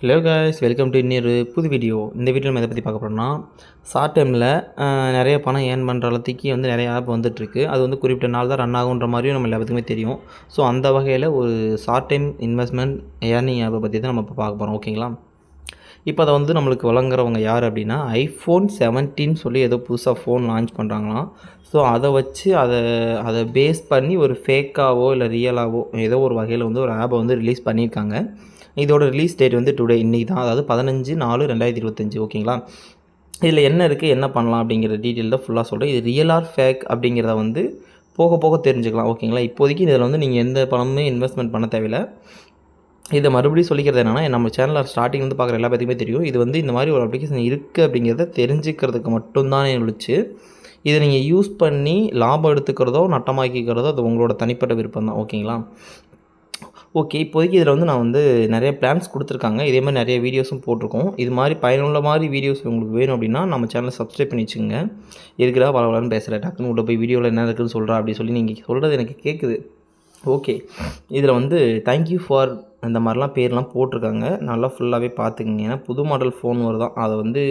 Hello guys, welcome to இன்னொரு புது video. இந்த வீடியோ நம்ம எதை பற்றி பார்க்க போகிறோம்னா, ஷார்ட் டைமில் நிறைய பணம் ஏர்ன் பண்ணுற அளவுக்கு வந்து நிறைய ஆப் வந்துட்டுருக்கு. அது வந்து குறிப்பிட்ட நாள் தான் ரன் ஆகுன்ற மாதிரியும் நம்ம எல்லாத்துக்குமே தெரியும். ஸோ அந்த வகையில் ஒரு ஷார்ட் டைம் இன்வெஸ்ட்மெண்ட் ஏர்னிங் ஆப்பை பற்றி தான் நம்ம இப்போ பார்க்க போகிறோம். ஓகேங்களா? இப்போ அதை வந்து நம்மளுக்கு வழங்குறவங்க யார் அப்படின்னா, iPhone 17 சொல்லி ஏதோ புதுசாக ஃபோன் லான்ச் பண்ணுறாங்களாம். ஸோ அதை வச்சு அதை பேஸ் பண்ணி ஒரு ஃபேக்காவோ இல்லை ரியலாவோ ஏதோ ஒரு வகையில் வந்து ஒரு ஆப்பை வந்து ரிலீஸ் பண்ணியிருக்காங்க. இதோட ரிலீஸ் டேட் வந்து டுடே, இன்றைக்கி தான். அதாவது 15/4/2025. ஓகேங்களா? இதில் என்ன இருக்குது, என்ன பண்ணலாம் அப்படிங்கிற டீட்டெயில் தான் ஃபுல்லாக சொல்கிறேன். இது ரியல் ஆர் ஃபேக் அப்படிங்கிறத வந்து போக போக தெரிஞ்சுக்கலாம். ஓகேங்களா? இப்போதைக்கு இதில் வந்து நீங்கள் எந்த பணமுமே இன்வெஸ்ட்மெண்ட் பண்ண தேவையில்லை. இதை மறுபடியும் சொல்லிக்கிறது என்னென்னா, நம்ம சேனலில் ஸ்டார்டிங் வந்து பார்க்குற எல்லா பேத்துக்குமே தெரியும். இது வந்து இந்த மாதிரி ஒரு அப்ளிகேஷன் இருக்குது அப்படிங்கிறத தெரிஞ்சுக்கிறதுக்கு மட்டும்தான் ஒழிச்சு, இதை நீங்கள் யூஸ் பண்ணி லாபம் எடுத்துக்கிறதோ நட்டமாக்கிக்கிறதோ அது உங்களோட தனிப்பட்ட விருப்பம் தான். ஓகேங்களா? ஓகே, இப்போதைக்கு இதில் வந்து நான் வந்து நிறைய பிளான்ஸ் கொடுத்துருக்காங்க. இதே மாதிரி நிறைய வீடியோஸும் போட்டிருக்கோம். இது மாதிரி பயனுள்ள மாதிரி வீடியோஸ் உங்களுக்கு வேணும் அப்படின்னா நம்ம சேனலை சப்ஸ்கிரைப் பண்ணி வச்சுங்க. இருக்கிறா வளவலன்னு பேசுகிறேன், டக்குன்னு உள்ள போய் வீடியோவில் என்ன இருக்குதுன்னு சொல்கிறா அப்படி சொல்லி நீங்கள் சொல்கிறது எனக்கு கேட்குது. ஓகே, இதில் வந்து தேங்க்யூ ஃபார் அந்த மாதிரிலாம் பேர்லாம் போட்டிருக்காங்க. நல்லா ஃபுல்லாகவே பார்த்துக்குங்க. ஏன்னா புது மாடல் ஃபோன் வருதான், அதை வந்து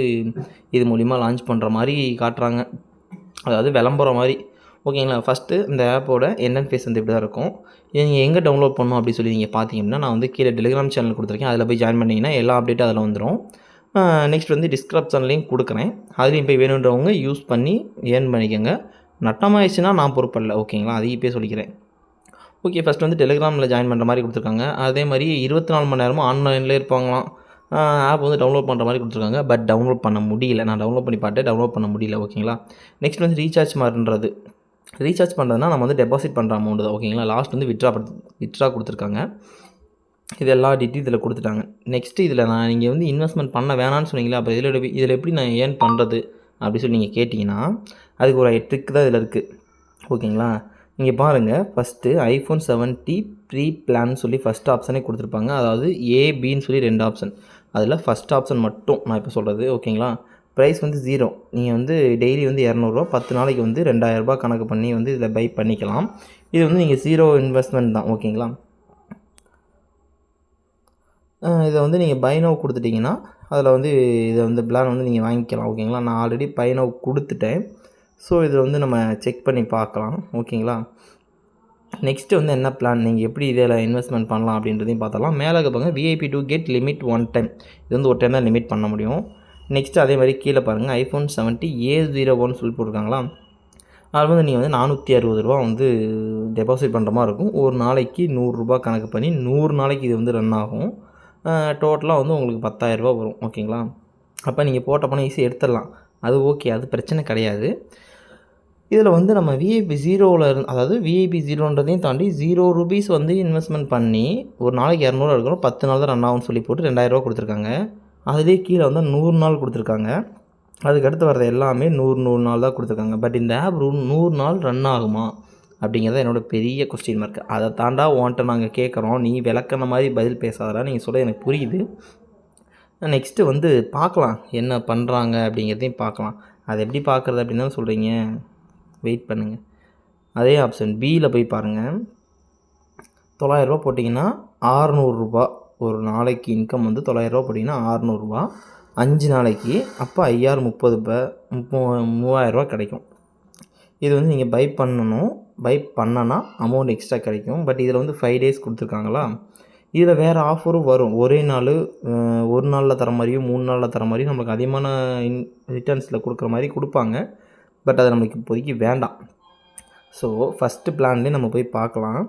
இது மூலிமா லான்ச் பண்ணுற மாதிரி காட்டுறாங்க. அதாவது விளம்பரம் மாதிரி. ஓகேங்களா? ஃபஸ்ட்டு இந்த ஆப்போட ஃபேஸ் வந்து இப்படி தான் இருக்கும். இதை நீங்கள் எங்கே டவுன்லோட் பண்ணணும் அப்படி சொல்லி நீங்கள் பார்த்தீங்க அப்படின்னா, நான் வந்து கீழே டெலிகிராம் சேனல் கொடுத்துருக்கேன். அதில் போய் ஜாயின் பண்ணிங்கன்னா எல்லா அப்டேட்டும் அதில் வந்துடும். நெக்ஸ்ட் வந்து டிஸ்கிரிப்ஷன்லேயும் கொடுக்குறேன். அதுலேயும் போய் வேணுன்றவங்க யூஸ் பண்ணி ஏர்ன் பண்ணிக்கோங்க. நட்டமாயிடுச்சுன்னா நான் பொறுப்பல்ல. ஓகேங்களா? அதையும் போய் சொல்லிக்கிறேன். ஓகே, ஃபஸ்ட் வந்து டெலிகிராமில் ஜாயின் பண்ணுற மாதிரி கொடுத்துருக்காங்க. அதே மாதிரி 24 மணி நேரமும் ஆன்லைன்லேயே இருப்பாங்களாம். ஆப் வந்து டவுன்லோட் பண்ணுற மாதிரி கொடுத்துருக்காங்க. பட் டவுன்லோட் பண்ண முடியல. நான் டவுன்லோட் பண்ணி பார்த்தேன், டவுன்லோட் பண்ண முடியல. ஓகேங்களா? நெக்ஸ்ட் வந்து ரீசார்ஜ் மாதிரின்றது. ரீசார்ஜ் பண்ணுறதுனா நம்ம வந்து டெபாசிட் பண்ணுற அமௌண்ட் தான். ஓகேங்களா? லாஸ்ட் வந்து வித்ட்ரா கொடுத்துருக்காங்க. இது எல்லா டீட்டெயில் இதில் கொடுத்துட்டாங்க. நெக்ஸ்ட்டு இதில் நீங்கள் வந்து இன்வெஸ்ட்மெண்ட் பண்ண வேணான்னு சொன்னீங்களா, அப்போ இதில் எப்படி நான் ஏர்ன் பண்ணுறது அப்படி சொல்லி நீங்கள் கேட்டிங்கன்னா, அதுக்கு ஒரு ட்ரிக் தான் இதில் இருக்குது. ஓகேங்களா? இங்கே பாருங்கள், ஃபஸ்ட்டு iPhone 70 ப்ரீ பிளான் சொல்லி ஃபஸ்ட் ஆப்ஷனே கொடுத்துருப்பாங்க. அதாவது ஏபின்னு சொல்லி 2 ஆப்ஷன். அதில் ஃபஸ்ட் ஆப்ஷன் மட்டும் நான் இப்போ சொல்கிறது. ஓகேங்களா? ப்ரைஸ் வந்து 0. நீங்கள் வந்து டெய்லி வந்து ரூ. 200, 10 நாளைக்கு வந்து ரூ. 2000 கணக்கு பண்ணி வந்து இதில் பை பண்ணிக்கலாம். இது வந்து நீங்கள் 0 இன்வெஸ்ட்மெண்ட் தான். ஓகேங்களா? இதை வந்து நீங்கள் பை நவ் கொடுத்துட்டிங்கன்னா அதில் வந்து இதை வந்து பிளான் வந்து நீங்கள் வாங்கிக்கலாம். ஓகேங்களா? நான் ஆல்ரெடி பை நவ் கொடுத்துட்டேன். ஸோ இதில் வந்து நம்ம செக் பண்ணி பார்க்கலாம். ஓகேங்களா? நெக்ஸ்ட்டு வந்து என்ன பிளான், நீங்கள் எப்படி இதில் இன்வெஸ்ட்மெண்ட் பண்ணலாம் அப்படின்றதையும் பார்த்தலாம். மேலே இருப்பாங்க VIP to get limit 1 time. இது வந்து ஒரு டைம் தான் லிமிட் பண்ண முடியும். நெக்ஸ்ட்டு அதே மாதிரி கீழே பாருங்கள், iPhone 70 A01 சொல்லி போட்டிருக்காங்களா. அது வந்து நீங்கள் வந்து ரூ. 460 வந்து டெபாசிட் பண்ணுற மாதிரி இருக்கும். ஒரு நாளைக்கு ரூ. 100 கணக்கு பண்ணி 100 நாளைக்கு இது வந்து ரன் ஆகும். டோட்டலாக வந்து உங்களுக்கு ரூ. 10,000 வரும். ஓகேங்களா? அப்போ நீங்கள் போட்ட பணம் ஈஸியாக எடுத்துடலாம். அது ஓகே, அது பிரச்சனை கிடையாது. இதில் வந்து நம்ம VIP 0 அதாவது VIP 0ன்றதையும் தாண்டி ₹0 வந்து இன்வெஸ்ட்மெண்ட் பண்ணி ஒரு நாளைக்கு 200 எடுக்கணும், 10 நாள் தான் ரன் ஆகும்னு சொல்லி போட்டு ரூ. 2,000 கொடுத்துருக்காங்க. அதுலேயே கீழே வந்து 100 நாள் கொடுத்துருக்காங்க. அதுக்கடுத்து வர்றது எல்லாமே 100 நாள் தான் கொடுத்துருக்காங்க. பட் இந்த ஆப் 100 நாள் ரன் ஆகுமா அப்படிங்கிறத என்னோட பெரிய கொஸ்டின் மார்க். அதை தாண்டா உன்ட்ட நாங்கள் கேட்குறோம், நீ விளக்குன மாதிரி பதில் பேசாதடா. நீங்கள் சொல்ல எனக்கு புரியுது. நெக்ஸ்ட்டு வந்து பார்க்கலாம் என்ன பண்ணுறாங்க அப்படிங்கிறதையும் பார்க்கலாம். அதை எப்படி பார்க்குறது அப்படின்னு தான் சொல்கிறீங்க. வெயிட் பண்ணுங்கள். அதே ஆப்ஷன் பியில் போய் பாருங்கள். ₹900 போட்டிங்கன்னா ₹600. ஒரு நாளைக்கு இன்கம் வந்து ₹900 போட்டிங்கன்னா ₹600. 5 நாளைக்கு அப்போ 5000 30 3000 கிடைக்கும். இது வந்து நீங்கள் பை பண்ணணும். பை பண்ணனா அமௌண்ட் எக்ஸ்ட்ரா கிடைக்கும். பட் இதில் வந்து 5 டேஸ் கொடுத்துருக்காங்களா. இதில் வேறு ஆஃபரும் வரும். ஒரே நாள், ஒரு நாளில் தர மாதிரியும் 3 நாளில் தர மாதிரியும் நம்மளுக்கு அதிகமான ரிட்டர்ன்ஸில் கொடுக்குற மாதிரி கொடுப்பாங்க. பட் அது நம்மளுக்கு இப்போதைக்கு வேண்டாம். ஸோ ஃபஸ்ட்டு பிளான்லேயே நம்ம போய் பார்க்கலாம்.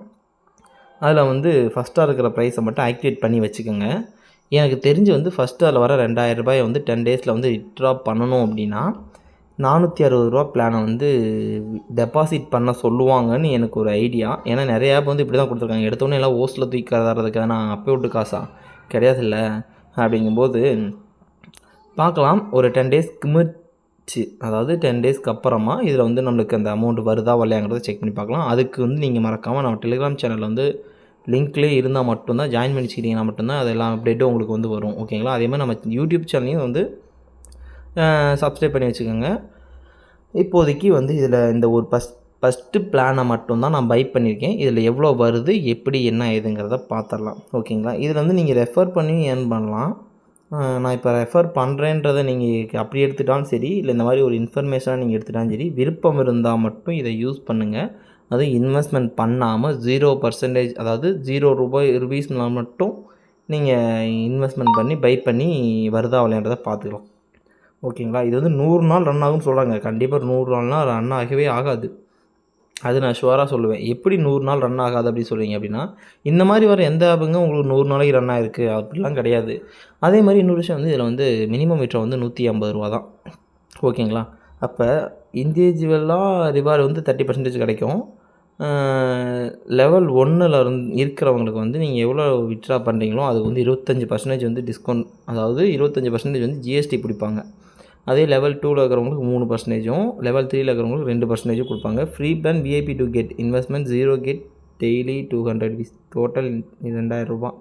அதில் வந்து ஃபஸ்ட்டாக இருக்கிற ப்ரைஸை மட்டும் ஆக்டிவேட் பண்ணி வச்சுக்கோங்க. எனக்கு தெரிஞ்சு வந்து ஃபஸ்ட்டு அதில் வர ₹2000 வந்து 10 டேஸில் வந்து வித்ட்ரா பண்ணணும் அப்படின்னா ₹460 பிளானை வந்து டெபாசிட் பண்ண சொல்லுவாங்கன்னு எனக்கு ஒரு ஐடியா. ஏன்னா நிறைய ஆப் வந்து இப்படி தான் கொடுத்துருக்காங்க. எடுத்தோடனே எல்லாம் ஓஸில் தூக்கி தரதுக்கு நான் அப்போ விட்டு காசா கிடையாதுல்ல. அப்படிங்கும்போது பார்க்கலாம். ஒரு 10 டேஸ் கிமிச்சு, அதாவது 10 டேஸ்க்கு அப்புறமா இதில் வந்து நம்மளுக்கு அந்த அமௌண்ட் வருதா வரலையாங்கிறத செக் பண்ணி பார்க்கலாம். அதுக்கு வந்து நீங்கள் மறக்காமல் நம்ம டெலிகிராம் சேனலில் வந்து லிங்க்லேயே இருந்தால் மட்டும்தான், ஜாயின் பண்ணிச்சிட்டிங்கன்னா மட்டும்தான் அதெல்லாம் அப்டேட்டும் உங்களுக்கு வந்து வரும். ஓகேங்களா? அதே மாதிரி நம்ம யூடியூப் சேனலையும் வந்து சப்ஸ்கிரைப் பண்ணி வச்சுக்கோங்க. இப்போதைக்கு வந்து இதில் இந்த ஒரு ஃபஸ்ட்டு பிளானை மட்டும்தான் நான் பை பண்ணியிருக்கேன். இதில் எவ்வளோ வருது, எப்படி என்ன ஏதுங்கிறத பார்த்துடலாம். ஓகேங்களா? இதில் வந்து நீங்கள் ரெஃபர் பண்ணி ஏர்ன் பண்ணலாம். நான் இப்போ ரெஃபர் பண்ணுறேன்றதை நீங்கள் அப்படி எடுத்துட்டாலும் சரி, இல்லை இந்த மாதிரி ஒரு இன்ஃபர்மேஷனாக நீங்கள் எடுத்துட்டாலும் சரி, விருப்பம் இருந்தால் மட்டும் இதை யூஸ் பண்ணுங்கள். அதுவும் இன்வெஸ்ட்மெண்ட் பண்ணாமல் 0% அதாவது ₹0 மட்டும் நீங்கள் இன்வெஸ்ட்மெண்ட் பண்ணி பை பண்ணி வருதா இல்லையான்றதை பார்த்துக்கலாம். ஓகேங்களா? இது வந்து 100 நாள் ரன் ஆகும்னு சொல்கிறாங்க. கண்டிப்பாக 100 நாள்னால் ரன் ஆகவே ஆகாது. அது நான் ஷுவராக சொல்லுவேன். எப்படி 100 நாள் ரன் ஆகாது அப்படி சொல்கிறீங்க அப்படின்னா, இந்த மாதிரி வர எந்த ஆப்புங்க உங்களுக்கு 100 நாளைக்கு ரன் ஆகிருக்கு அப்படிலாம் கிடையாது. அதே மாதிரி இன்னொரு விஷயம் வந்து இதில் வந்து மினிமம் விட்ரா வந்து ₹150 தான். ஓகேங்களா? அப்போ இண்டிவிஜுவலாக ரிவார்டு வந்து 30% கிடைக்கும். லெவல் 1ல் இருக்கிறவங்களுக்கு வந்து நீங்கள் எவ்வளோ வித்ட்ரா பண்ணுறீங்களோ அதுக்கு வந்து 25% வந்து டிஸ்கவுண்ட், அதாவது 25% வந்து ஜிஎஸ்டி பிடிப்பாங்க. அதே லெவல் 2ல் இருக்கிறவங்களுக்கு 3%, லெவல் 3ல் இருக்கிறவங்களுக்கு 2% கொடுப்பாங்க. Free plan VIP to get investment 0 get daily 200 total ₹2000.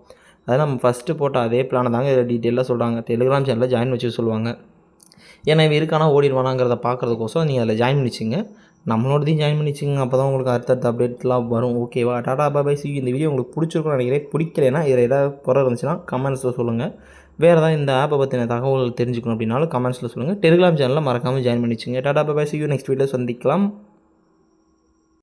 அதெல்லாம் நம்ம ஃபஸ்ட்டு போட்ட அதே பிளானை தாங்க இதில் டீட்டெயிலாக சொல்கிறாங்க. டெலிகிராம் சேனலில் ஜாயின் வச்சு சொல்லுவாங்க. ஏன்னா இவன் இருக்கானா ஓடிடுவானாங்கிறத பார்க்குறதுக்கோசம் நீங்கள் அதில் ஜாயின் பண்ணிச்சிங்க. நம்மளோடதையும் ஜாயின் பண்ணிச்சிங்க. அப்போ தான் உங்களுக்கு அடுத்தடுத்த அப்டேட்லாம் வரும். ஓகேவா? Tata bye C. இந்த வீடியோ உங்களுக்கு பிடிச்சிருக்கும்னு நினைக்கிறேன். பிடிக்கலைன்னா இதில் ஏதாவது குறை இருந்துச்சுன்னா கமெண்ட்ஸில் சொல்லுங்கள். வேறு ஏதாவது இந்த ஆப்பை பற்றின தகவல் தெரிஞ்சுக்கணும் அப்படின்னாலும் கமெண்ட்ஸில் சொல்லுங்கள். டெலிகிராம் சேனலில் மறக்காமல் ஜாயின் பண்ணிச்சிங்க. டாடா பாய் சி. நெக்ஸ்ட் வீடியோ சந்திக்கலாம்.